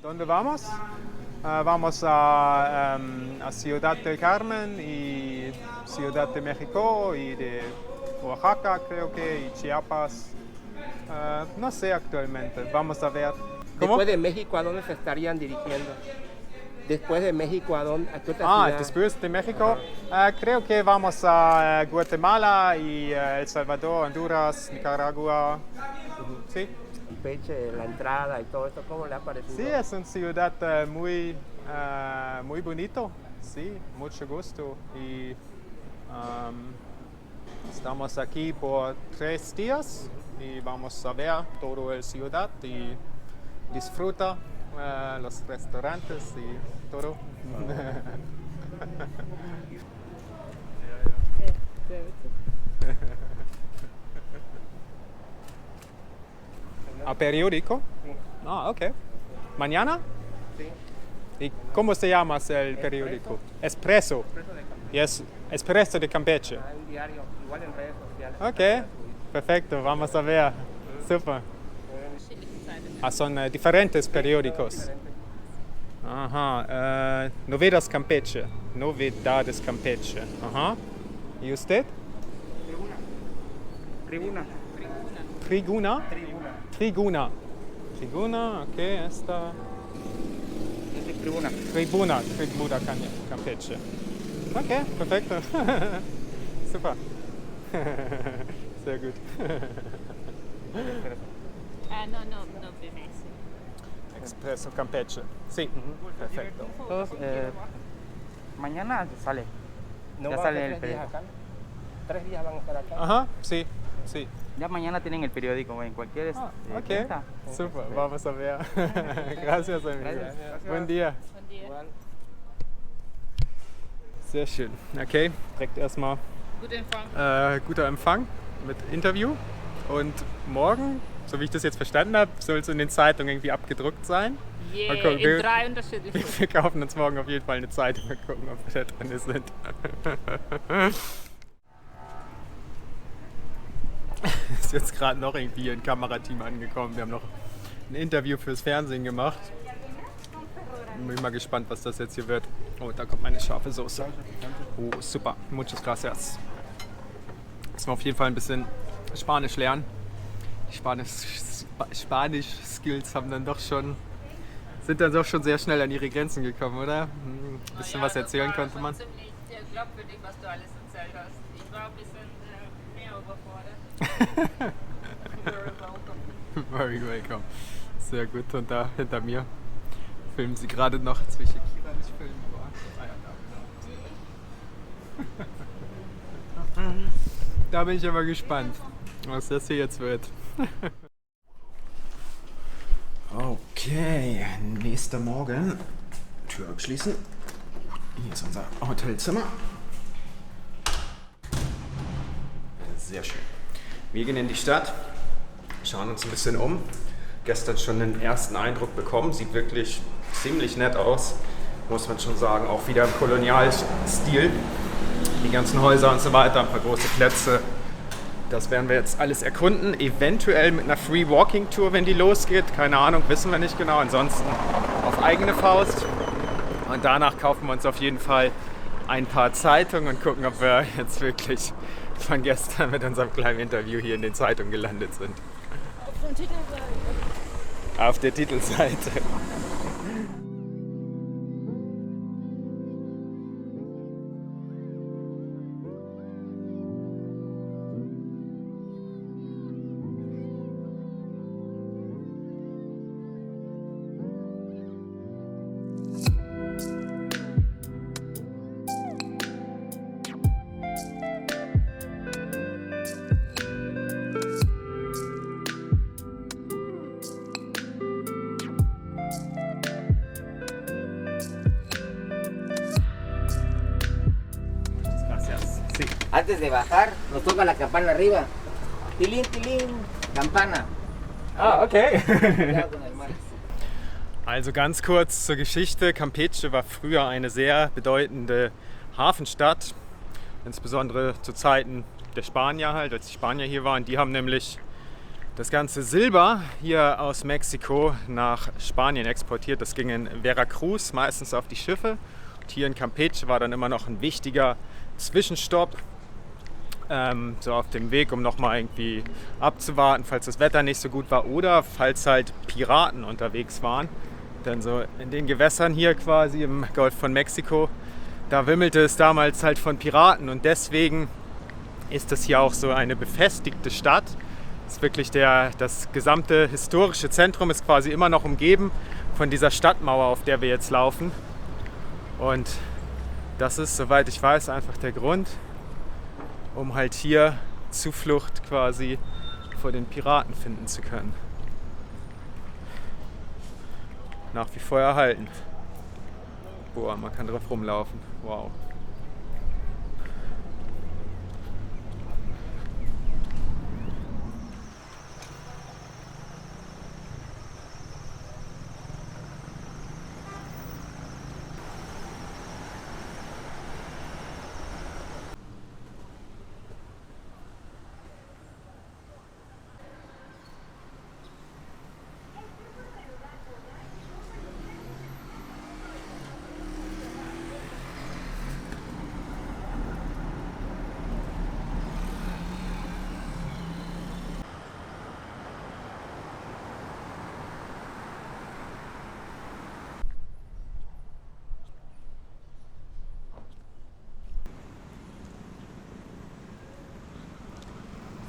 ¿Dónde vamos? Vamos a Ciudad del Carmen y Ciudad de México y de Oaxaca, creo que, y Chiapas. No sé actualmente, vamos a ver. ¿Cómo? Después de México, ¿a dónde se estarían dirigiendo? Después de México, ¿a dónde? ¿A qué otra ciudad? Después de México, creo que vamos a Guatemala y El Salvador, Honduras, Nicaragua. Sí. Campeche, la entrada y todo esto, ¿cómo le ha parecido? Sí, es una ciudad muy bonito, sí, mucho gusto. Y estamos aquí por 3 días y vamos a ver toda la ciudad y disfruta los restaurantes y todo. ¿A periódico? Ok. ¿Mañana? Sí. ¿Y cómo se llama el periódico? Expreso. Y es Expreso de Campeche. Un diario, igual en redes sociales. Ok, perfecto, vamos a ver. Super. Son diferentes periódicos. Ajá. Novedades Campeche. Novedades Campeche. Ajá. ¿Y usted? Tribuna. Triguna. Triguna, ok, esta. Tribuna. Tribuna Campeche. Ok, perfecto. Super. Sehr gut. No BMS. Expreso Campeche. Sí, perfecto. Todos, mañana sale. ¿No Ya van a sale estar el 3 días periódico. acá? 3 días van a estar acá. Ajá, sí. Ya mañana tienen el periódico en cualquier Ok, fiesta. super, vamos a ver. Gracias, amigo. Gracias. Buen día. Buen día. Igual. Sehr schön. Okay, direkt erstmal Guten Empfang. guter Empfang mit Interview. Und morgen, so wie ich das jetzt verstanden habe, soll es in den Zeitungen irgendwie abgedruckt sein. Yeah, Okay, in 3 unterschiedliche. Wir kaufen uns morgen auf jeden Fall eine Zeitung und gucken, ob wir da drin sind. Ist jetzt gerade noch irgendwie ein Kamerateam angekommen. Wir haben noch ein Interview fürs Fernsehen gemacht. Bin mal gespannt, was das jetzt hier wird. Oh, da kommt meine scharfe Soße. Oh, super. Muchas gracias. Müssen wir auf jeden Fall ein bisschen Spanisch lernen. Die Spanisch-Skills sind dann doch schon sehr schnell an ihre Grenzen gekommen, oder? Ein bisschen was erzählen konnte man. Das war schon ziemlich glaubwürdig, was du alles erzählt hast. Ich war ein bisschen mehr überfordert. Very welcome. Very welcome. Sehr gut. Und da hinter mir filmen sie gerade noch. Jetzt will ich hier Kira nicht filmen, aber da. Da bin ich aber gespannt, was das hier jetzt wird. Okay, nächster Morgen. Tür abschließen. Hier ist unser Hotelzimmer. Sehr schön. Wir gehen in die Stadt, schauen uns ein bisschen um. Gestern schon den ersten Eindruck bekommen. Sieht wirklich ziemlich nett aus, muss man schon sagen. Auch wieder im Kolonialstil. Die ganzen Häuser und so weiter, ein paar große Plätze. Das werden wir jetzt alles erkunden. Eventuell mit einer Free Walking Tour, wenn die losgeht. Keine Ahnung, wissen wir nicht genau. Ansonsten auf eigene Faust. Und danach kaufen wir uns auf jeden Fall ein paar Zeitungen und gucken, ob wir jetzt wirklich von gestern mit unserem kleinen Interview hier in den Zeitungen gelandet sind. Auf der Titelseite. Antes de bajar, nos toca la campana arriba. Tilín, tilín, campana. Okay. Cuidado con el mar. Also ganz kurz zur Geschichte. Campeche war früher eine sehr bedeutende Hafenstadt, insbesondere zu Zeiten der Spanier halt, als die Spanier hier waren. Die haben nämlich das ganze Silber hier aus Mexiko nach Spanien exportiert. Das ging in Veracruz meistens auf die Schiffe. Und hier in Campeche war dann immer noch ein wichtiger Zwischenstopp, so auf dem Weg, um nochmal irgendwie abzuwarten, falls das Wetter nicht so gut war oder falls halt Piraten unterwegs waren. Denn so in den Gewässern hier quasi im Golf von Mexiko, da wimmelte es damals halt von Piraten und deswegen ist das hier auch so eine befestigte Stadt. Das ist wirklich das gesamte historische Zentrum ist quasi immer noch umgeben von dieser Stadtmauer, auf der wir jetzt laufen. Und das ist, soweit ich weiß, einfach der Grund, um halt hier Zuflucht quasi vor den Piraten finden zu können. Nach wie vor erhalten. Boah, man kann drauf rumlaufen. Wow.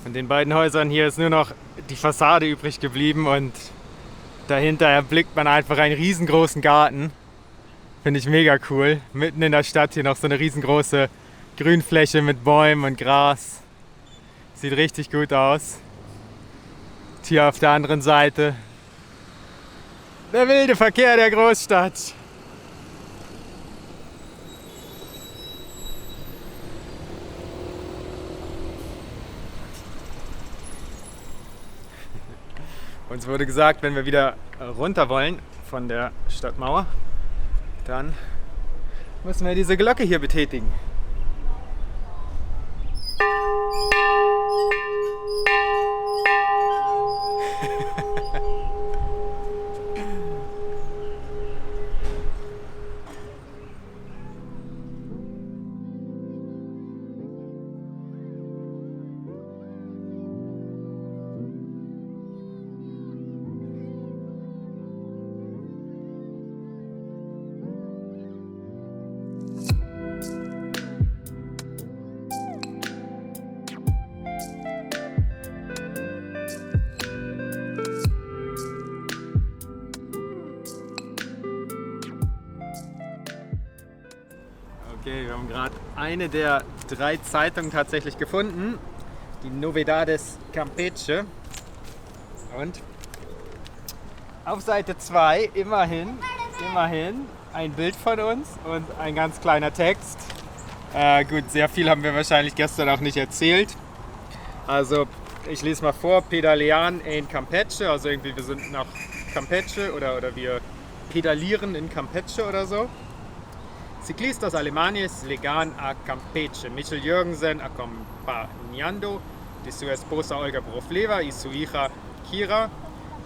Von den beiden Häusern hier ist nur noch die Fassade übrig geblieben und dahinter erblickt man einfach einen riesengroßen Garten. Finde ich mega cool. Mitten in der Stadt hier noch so eine riesengroße Grünfläche mit Bäumen und Gras. Sieht richtig gut aus. Und hier auf der anderen Seite der wilde Verkehr der Großstadt. Uns wurde gesagt, wenn wir wieder runter wollen von der Stadtmauer, dann müssen wir diese Glocke hier betätigen. Okay, wir haben gerade eine der 3 Zeitungen tatsächlich gefunden, die Novedades Campeche. Und auf Seite 2 immerhin ein Bild von uns und ein ganz kleiner Text. Gut, sehr viel haben wir wahrscheinlich gestern auch nicht erzählt. Also ich lese mal vor, Pedalean en Campeche, also irgendwie wir sind nach Campeche oder wir pedalieren in Campeche oder so. Ciclistas alemanes llegan a Campeche. Michel Jürgensen acompañando de su esposa Olga Brofleva y su hija Kira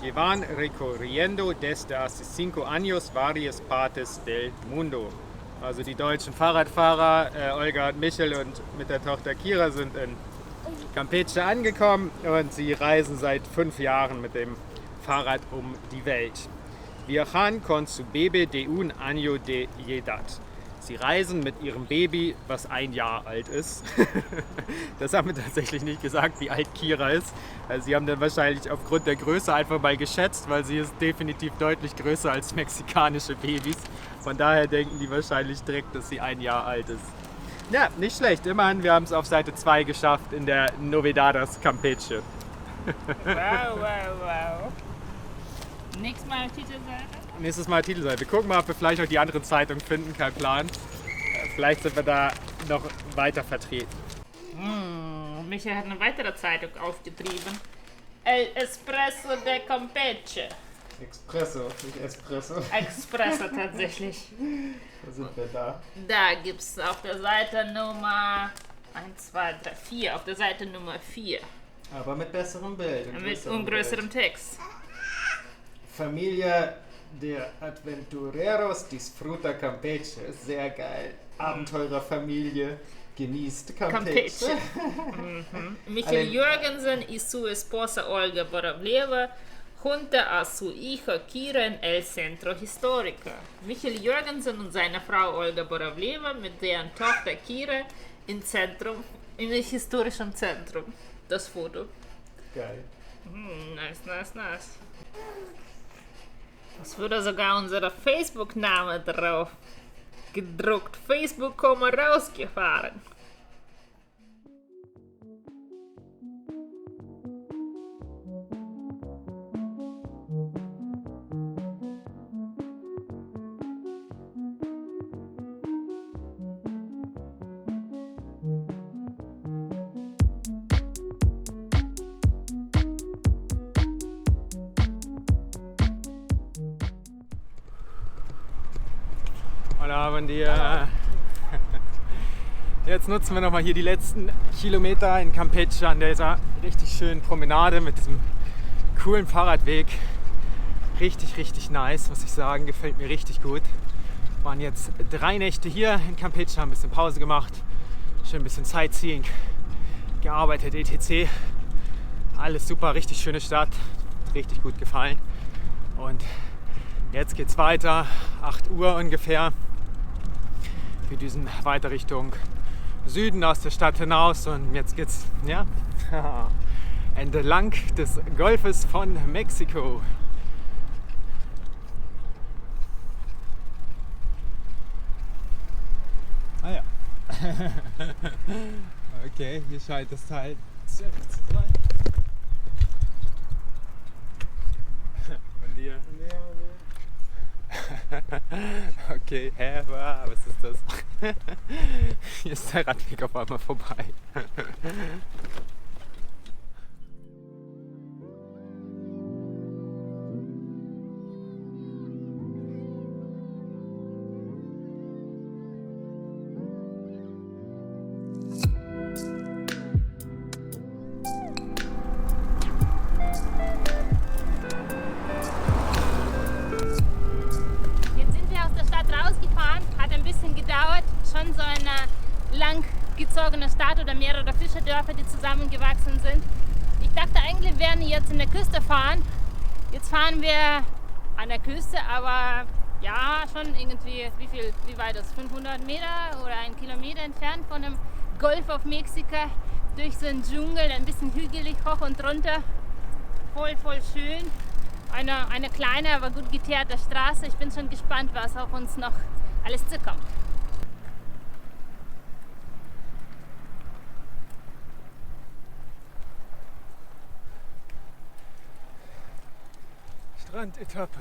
llevan recorriendo desde hace 5 años varias partes del mundo. Also die deutschen Fahrradfahrer Olga und Michel und mit der Tochter Kira sind in Campeche angekommen und sie reisen seit 5 Jahren mit dem Fahrrad um die Welt. Viajan con su bebé de un año de edad. Sie reisen mit ihrem Baby, was 1 Jahr alt ist. Das haben wir tatsächlich nicht gesagt, wie alt Kira ist. Also sie haben dann wahrscheinlich aufgrund der Größe einfach mal geschätzt, weil sie ist definitiv deutlich größer als mexikanische Babys. Von daher denken die wahrscheinlich direkt, dass sie 1 Jahr alt ist. Ja, nicht schlecht. Immerhin, wir haben es auf Seite 2 geschafft in der Novedades Campeche. Wow. Nächstes Mal Titelseite? Nächstes Mal Titelseite. Wir gucken mal, ob wir vielleicht noch die anderen Zeitungen finden. Kein Plan. Vielleicht sind wir da noch weiter vertreten. Michael hat eine weitere Zeitung aufgetrieben. El Espresso de Campeche. Expresso, nicht Espresso. Espresso tatsächlich. Da sind wir da. Da gibt es auf der Seite Nummer 1, 2, 3, 4. Auf der Seite Nummer 4 Aber mit besserem Bild. Und größerem Text. Familia de Aventureros disfruta Campeche. Sehr geil. Abenteurerfamilie genießt Campeche. Michael Jürgensen y su esposa Olga Borovleva junto a su hija Kira en el Centro Histórico. Michael Jürgensen und seine Frau Olga Borovleva mit deren Tochter Kira im historischen Zentrum. Das Foto. Geil. Nice. Es wurde sogar unser Facebook-Name drauf gedruckt. Facebook, rausgefahren. Hola, buen dia. Jetzt nutzen wir nochmal hier die letzten Kilometer in Campeche an dieser richtig schönen Promenade mit diesem coolen Fahrradweg. Richtig nice, muss ich sagen. Gefällt mir richtig gut. Waren jetzt 3 Nächte hier in Campeche, haben ein bisschen Pause gemacht. Schön ein bisschen Sightseeing, gearbeitet, etc. Alles super, richtig schöne Stadt. Richtig gut gefallen. Und jetzt geht's weiter, 8 Uhr ungefähr. Wir düsen weiter Richtung Süden aus der Stadt hinaus und jetzt geht's entlang des Golfes von Mexiko. Ah ja. Okay, hier scheint das Teil fertig zu sein. Buen dia. Okay, was ist das? Hier ist der Radweg auf einmal vorbei. Schon so eine langgezogene Stadt oder mehrere Fischerdörfer, die zusammengewachsen sind. Ich dachte eigentlich, wir werden jetzt in der Küste fahren. Jetzt fahren wir an der Küste, aber ja, schon irgendwie, wie weit ist 500 Meter oder 1 Kilometer entfernt von dem Golf of Mexiko, durch so einen Dschungel, ein bisschen hügelig, hoch und runter. Voll schön. Eine kleine, aber gut geteerte Straße. Ich bin schon gespannt, was auf uns noch alles zukommt. Strandetappe.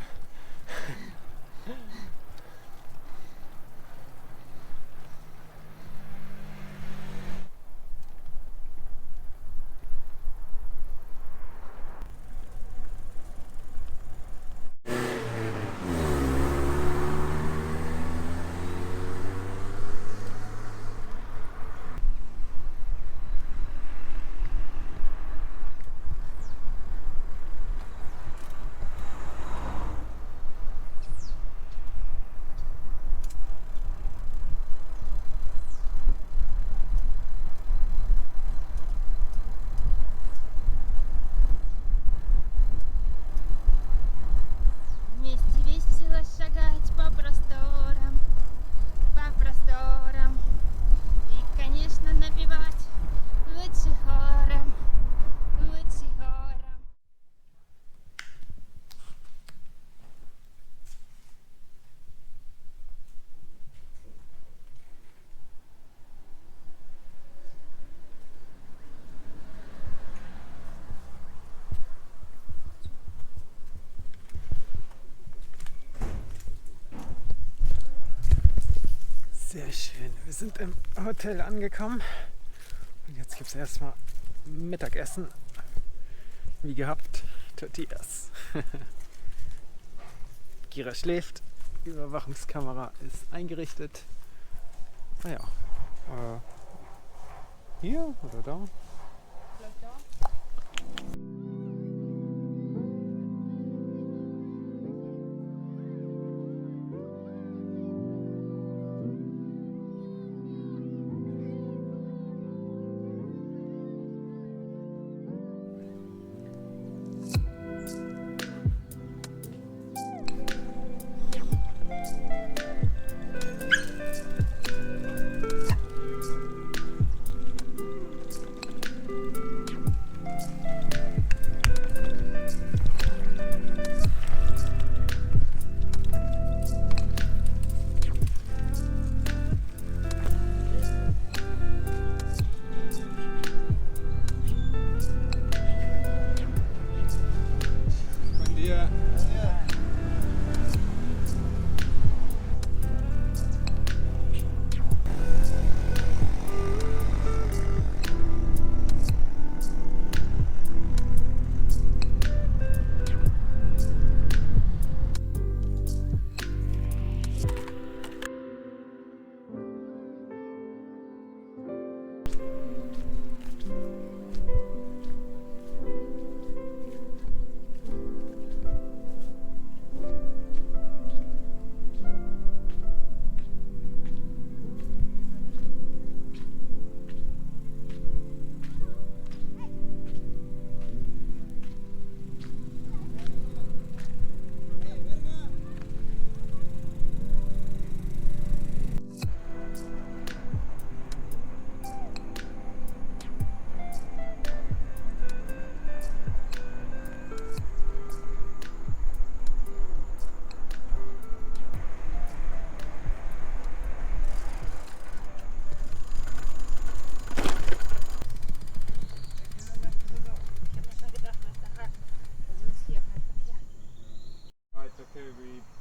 Sehr schön. Wir sind im Hotel angekommen und jetzt gibt es erstmal Mittagessen. Wie gehabt, Tortillas. Kira schläft, die Überwachungskamera ist eingerichtet. Naja, hier oder da?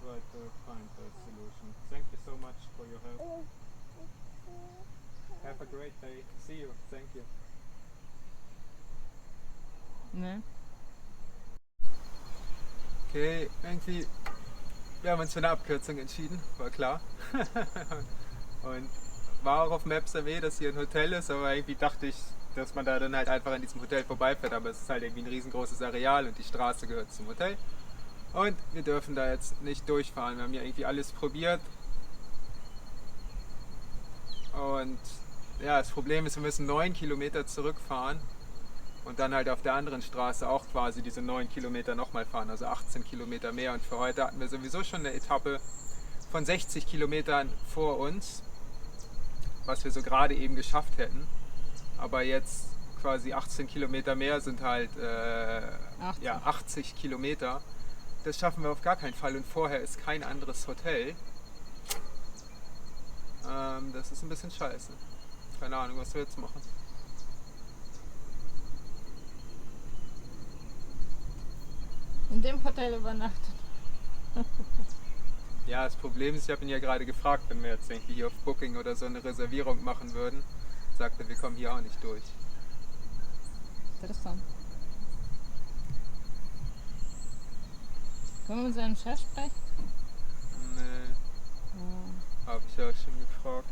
try to find a solution. Thank you so much for your help. Have a great day. See you. Thank you. Ne? Okay, irgendwie, wir haben uns für eine Abkürzung entschieden, war klar. Und war auch auf Maps ME, dass hier ein Hotel ist, aber irgendwie dachte ich, dass man da dann halt einfach an diesem Hotel vorbeifährt, aber es ist halt irgendwie ein riesengroßes Areal und die Straße gehört zum Hotel. Und wir dürfen da jetzt nicht durchfahren, wir haben ja irgendwie alles probiert. Und ja, das Problem ist, wir müssen 9 Kilometer zurückfahren und dann halt auf der anderen Straße auch quasi diese 9 Kilometer nochmal fahren, also 18 Kilometer mehr. Und für heute hatten wir sowieso schon eine Etappe von 60 Kilometern vor uns, was wir so gerade eben geschafft hätten. Aber jetzt quasi 18 Kilometer mehr sind halt 80 Kilometer. Das schaffen wir auf gar keinen Fall und vorher ist kein anderes Hotel. Das ist ein bisschen scheiße. Keine Ahnung, was wir jetzt machen. In dem Hotel übernachtet. Ja, das Problem ist, ich habe ihn ja gerade gefragt, wenn wir jetzt irgendwie hier auf Booking oder so eine Reservierung machen würden, sagt er, wir kommen hier auch nicht durch. Interessant. Können wir mit seinem Chef sprechen? Nee, habe ich ja schon gefragt.